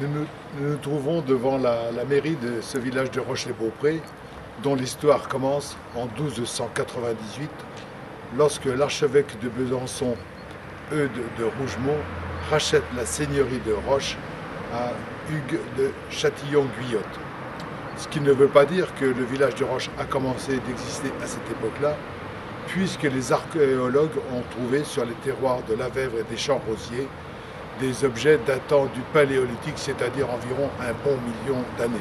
Nous nous trouvons devant la mairie de ce village de Roche-les-Beaupré, dont l'histoire commence en 1298, lorsque l'archevêque de Besançon, Eudes de Rougemont, rachète la seigneurie de Roche à Hugues de Châtillon-Guyot. Ce qui ne veut pas dire que le village de Roche a commencé d'exister à cette époque-là, puisque les archéologues ont trouvé sur les terroirs de la Vèvre et des Champs-Rosiers des objets datant du Paléolithique, c'est-à-dire environ un bon million d'années.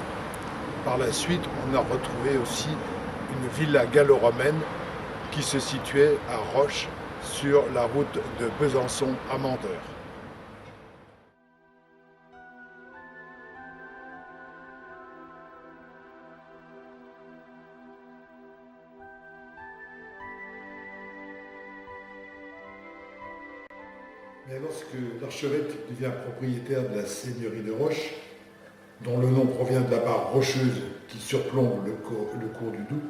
Par la suite, on a retrouvé aussi une villa gallo-romaine qui se situait à Roche, sur la route de Besançon à Mandeure. Mais lorsque l'archevêque devient propriétaire de la seigneurie de Roche, dont le nom provient de la barre rocheuse qui surplombe le cours du Doubs,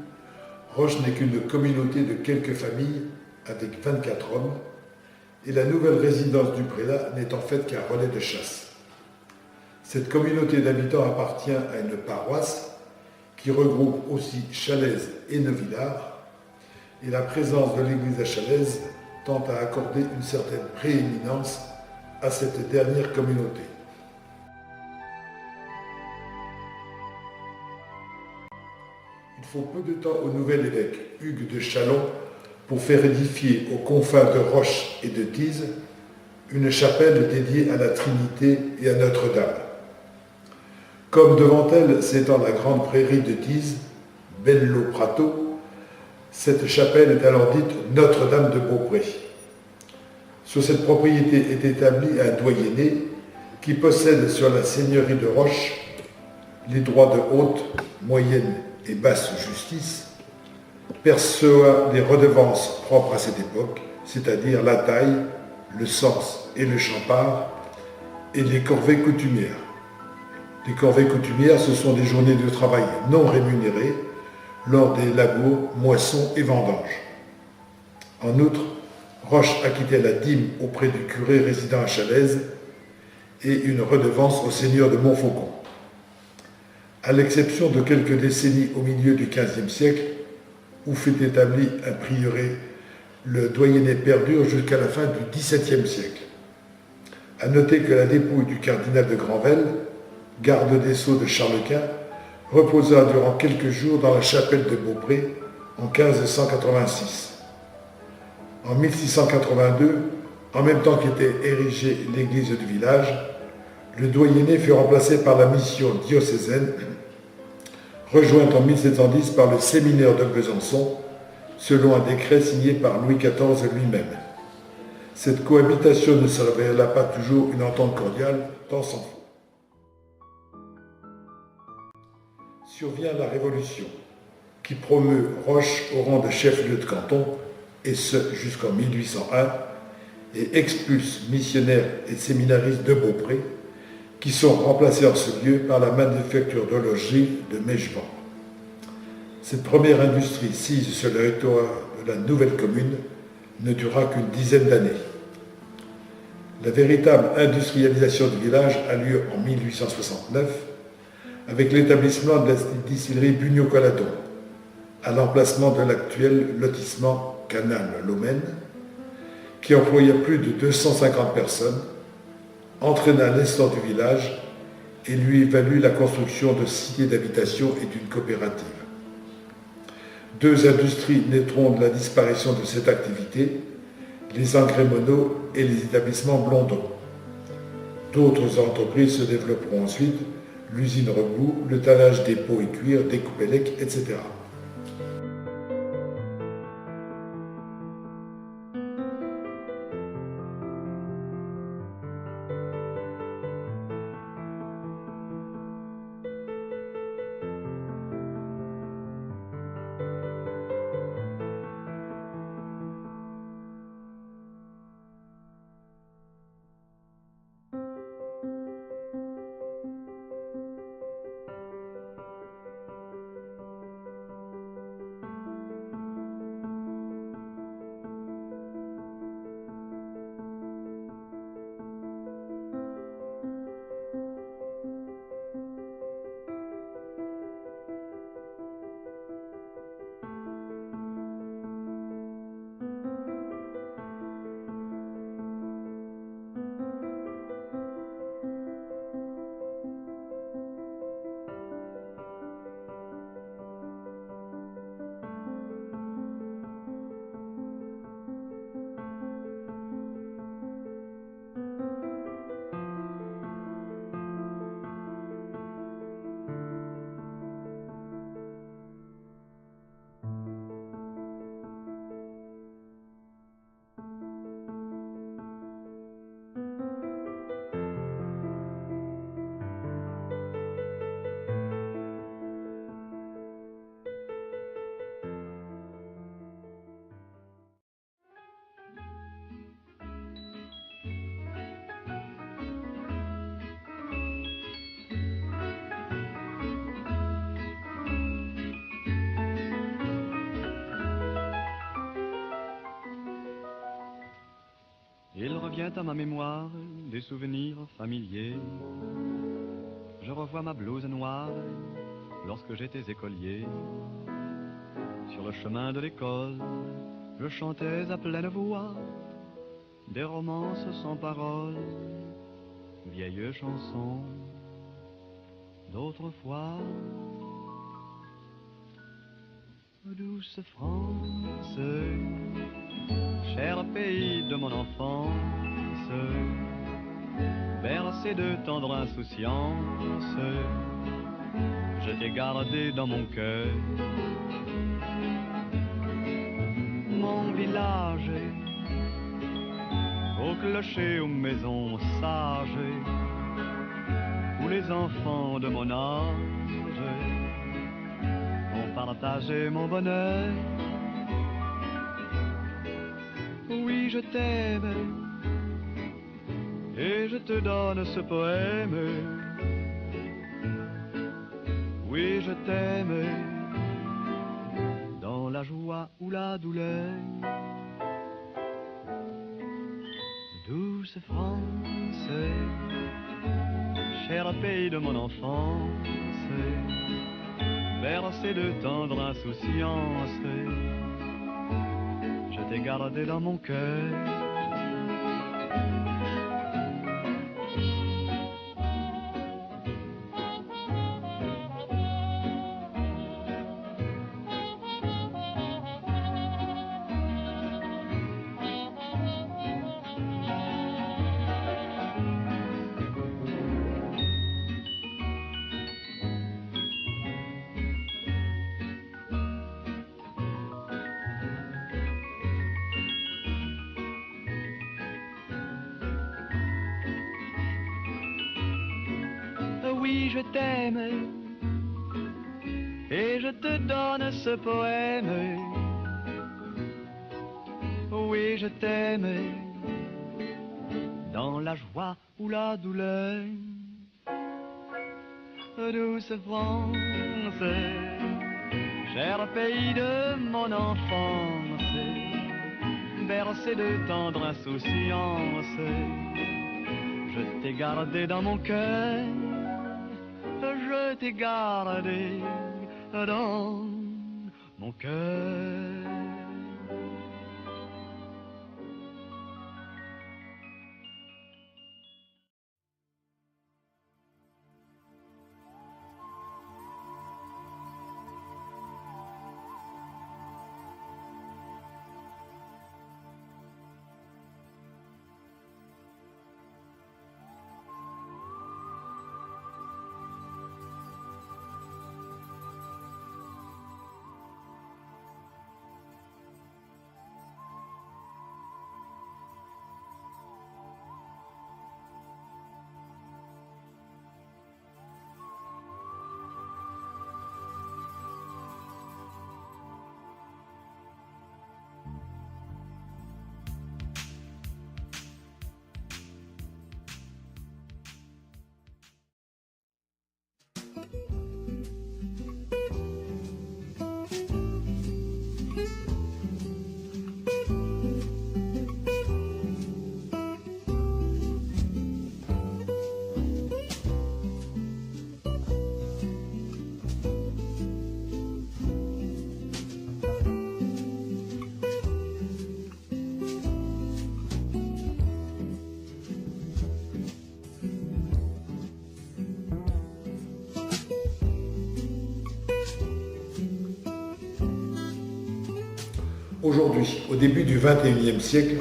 Roche n'est qu'une communauté de quelques familles avec 24 hommes, et la nouvelle résidence du prélat n'est en fait qu'un relais de chasse. Cette communauté d'habitants appartient à une paroisse qui regroupe aussi Chalaise et Neuvillars, et la présence de l'église à Chalaise tend à accorder une certaine prééminence à cette dernière communauté. Il faut peu de temps au nouvel évêque Hugues de Châlons pour faire édifier aux confins de Roche et de Thise une chapelle dédiée à la Trinité et à Notre-Dame. Comme devant elle s'étend la grande prairie de Thise, Bello Prato, cette chapelle est alors dite Notre-Dame de Beaupré. Sur cette propriété est établi un doyenné qui possède sur la seigneurie de Roche les droits de haute, moyenne et basse justice, perçoit les redevances propres à cette époque, c'est-à-dire la taille, le sens et le champard, et les corvées coutumières. Les corvées coutumières, ce sont des journées de travail non rémunérées lors des labours, moissons et vendanges. En outre, Roche acquittait la dîme auprès du curé résidant à Chalaise et une redevance au seigneur de Montfaucon. À l'exception de quelques décennies au milieu du XVe siècle, où fut établi un prieuré, le doyenné perdure jusqu'à la fin du XVIIe siècle. À noter que la dépouille du cardinal de Granvelle, garde des Sceaux de Charles Quint, reposa durant quelques jours dans la chapelle de Beaupré en 1586. En 1682, en même temps qu'était érigée l'église du village, le doyenné fut remplacé par la mission diocésaine, rejointe en 1710 par le séminaire de Besançon, selon un décret signé par Louis XIV lui-même. Cette cohabitation ne se révéla pas toujours une entente cordiale, tant s'en faut. Survient la Révolution, qui promeut Roche au rang de chef-lieu de canton, et ce jusqu'en 1801, et expulse missionnaires et séminaristes de Beaupré, qui sont remplacés en ce lieu par la manufacture d'horlogerie de Meigeban. Cette première industrie sise sur le territoire de la nouvelle commune ne dura qu'une dizaine d'années. La véritable industrialisation du village a lieu en 1869 avec l'établissement de la distillerie Bugno-Coladon à l'emplacement de l'actuel lotissement Canal-Lomène qui employait plus de 250 personnes, entraîna l'essor du village et lui valut la construction de cités d'habitation et d'une coopérative. Deux industries naîtront de la disparition de cette activité, les engrais mono et les établissements Blondon. D'autres entreprises se développeront ensuite, l'usine Rebout, le tannage des peaux et cuir, des Coupélec, etc. Il revient à ma mémoire des souvenirs familiers. Je revois ma blouse noire lorsque j'étais écolier. Sur le chemin de l'école, je chantais à pleine voix des romances sans paroles, vieilles chansons d'autrefois. Douce France, cher pays de mon enfance, bercé de tendre insouciance, je t'ai gardé dans mon cœur. Mon village, au clocher, aux maisons sages, où les enfants de mon âge ont partagé mon bonheur. Oui, je t'aime et je te donne ce poème. Oui, je t'aime dans la joie ou la douleur. Douce France, cher pays de mon enfance, bercé de tendre insouciance, je t'ai gardé dans mon cœur. Oui, je t'aime et je te donne ce poème. Oui, je t'aime dans la joie ou la douleur. Douce France, cher pays de mon enfance, bercé de tendre insouciance, je t'ai gardé dans mon cœur. Je t'ai gardé dans mon cœur. Aujourd'hui, au début du XXIe siècle,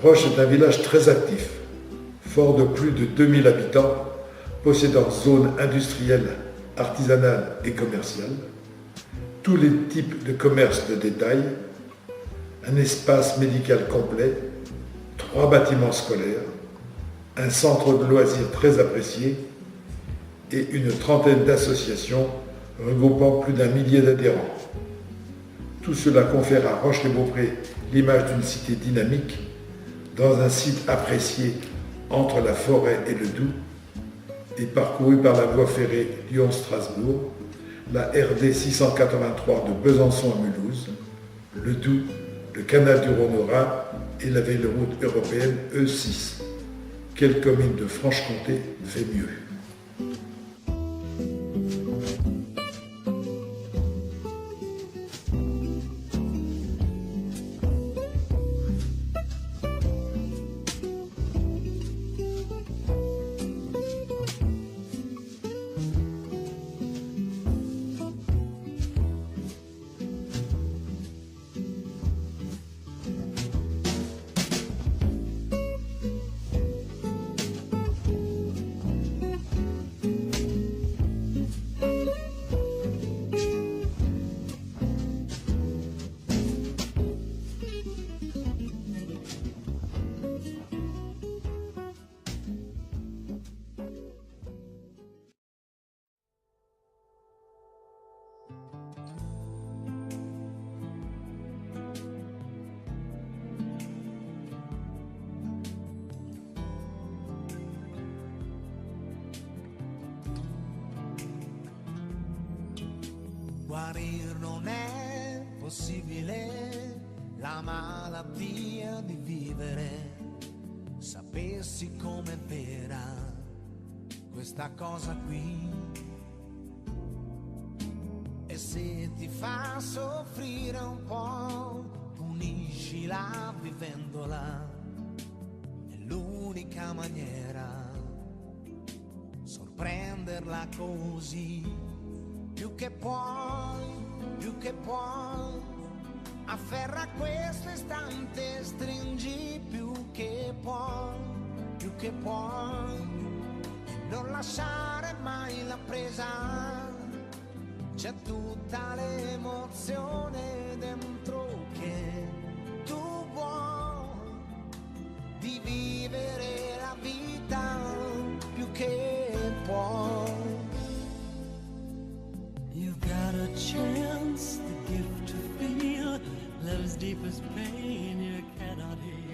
Roche est un village très actif, fort de plus de 2000 habitants, possédant zones industrielles, artisanales et commerciales, tous les types de commerces de détail, un espace médical complet, 3 bâtiments scolaires, un centre de loisirs très apprécié et une trentaine d'associations regroupant plus d'1 millier d'adhérents. Tout cela confère à Roche-les-Beaupré l'image d'une cité dynamique, dans un site apprécié entre la forêt et le Doubs, et parcouru par la voie ferrée Lyon-Strasbourg, la RD 683 de Besançon à Mulhouse, le Doubs le canal du Rhône-Rhin et la véloroute européenne E6. Quelle commune de Franche-Comté fait mieux? Guarir non è possibile, la malattia di vivere. Sapessi com'è vera questa cosa qui. E se ti fa soffrire un po', puniscila vivendola. È l'unica maniera, sorprenderla così. Più che puoi, afferra questo istante, stringi più che puoi, e non lasciare mai la presa. C'è tutta l'emozione dentro che tu vuoi, di vivere la vita più che puoi. You've got a chance, the gift to feel love's deepest pain you cannot heal.